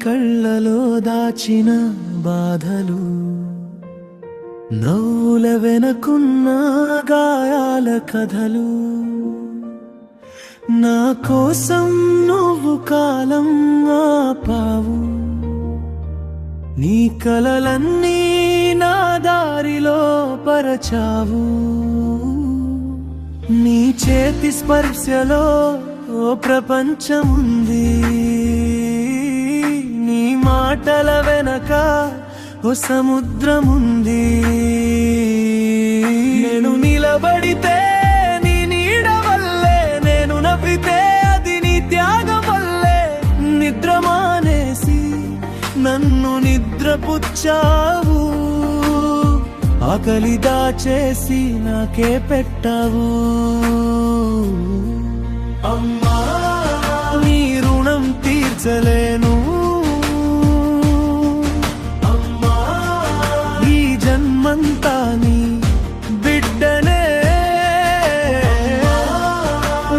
కళ్ళలో దాచిన బాధలు, నవ్వుల వెనకున్న గాయాల కథలు, నా కోసం నువ్వు కాలం ఆపావు, నీ కలలన్నీ నా దారిలో పరచావు, నీ చేతి స్పర్శలో ఓ ప్రపంచముంది, నీ మాటల వెనక ఓ సముద్రముంది. నేను నిలబడితే నీ నీడ వల్లే, నేను నవ్వితే అది నీ త్యాగం వల్లే. నిద్ర మానేసి నన్ను నిద్రపుచ్చావు, ఆకలి దాచేసి నాకే పెట్టావు. అమ్మా నీ రుణం తీర్చలేను, అమ్మా ఈ జన్మంతా నీ బిడ్డనే,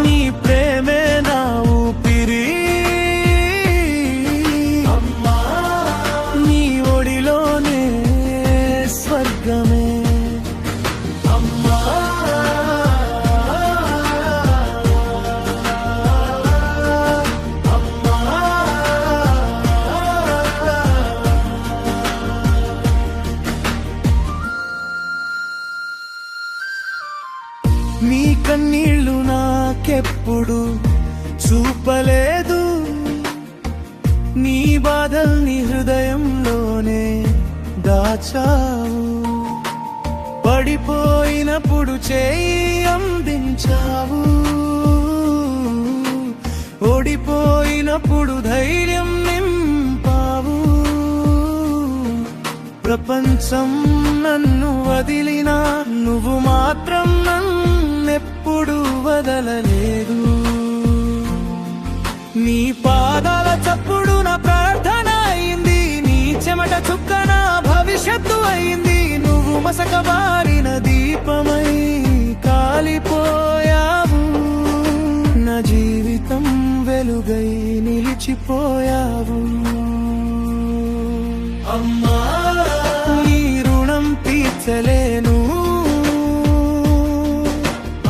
నీ ప్రేమే నా ఊపిరి, అమ్మా నీ ఒడిలోనే స్వర్గమే. నీ కన్నీళ్లు నాకెప్పుడు చూపలేదు, నీ బాధల్ని హృదయంలోనే దాచావు, పడిపోయినప్పుడు చేయి అందించావు, ఓడిపోయినప్పుడు ధైర్యం నింపావు. ప్రపంచం నన్ను వదిలినా నువ్వు మాత్రం నన్నెప్పుడు వదలలేదు. నీ పాదాల చప్పుడు నా ప్రార్థన అయింది, నీ చెమట చుక్క నా భవిష్యత్తు అయింది. నువ్వు మసకబారిన దీపమై కాలిపోయావు, నా జీవితం వెలుగై నిలిచిపోయావు. అమ్మా నీ రుణం తీర్చలేను,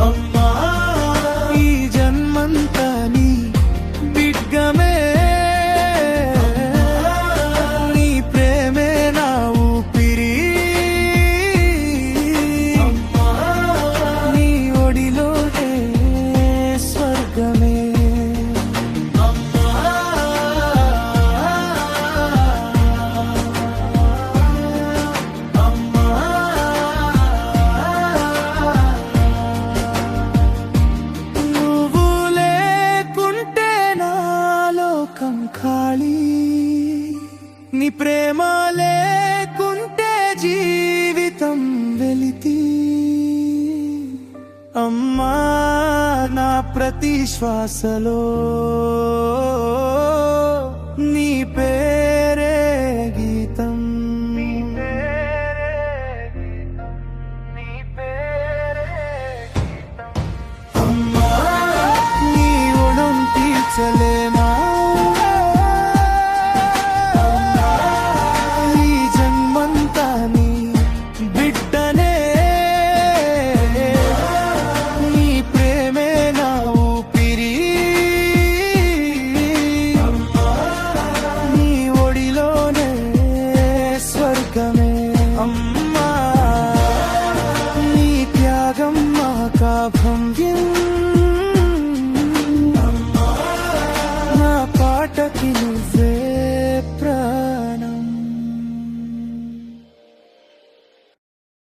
అమ్మా ఈ జన్మంతా నీ బిడ్డమే, నీ ప్రేమే నా ఊపిరి, అమ్మా నీ ఒడిలోనే స్వర్గమే. ఖాళీ నీ ప్రేమ లేకుంటే జీవితం వెలితి. అమ్మా నా ప్రతి శ్వాసలో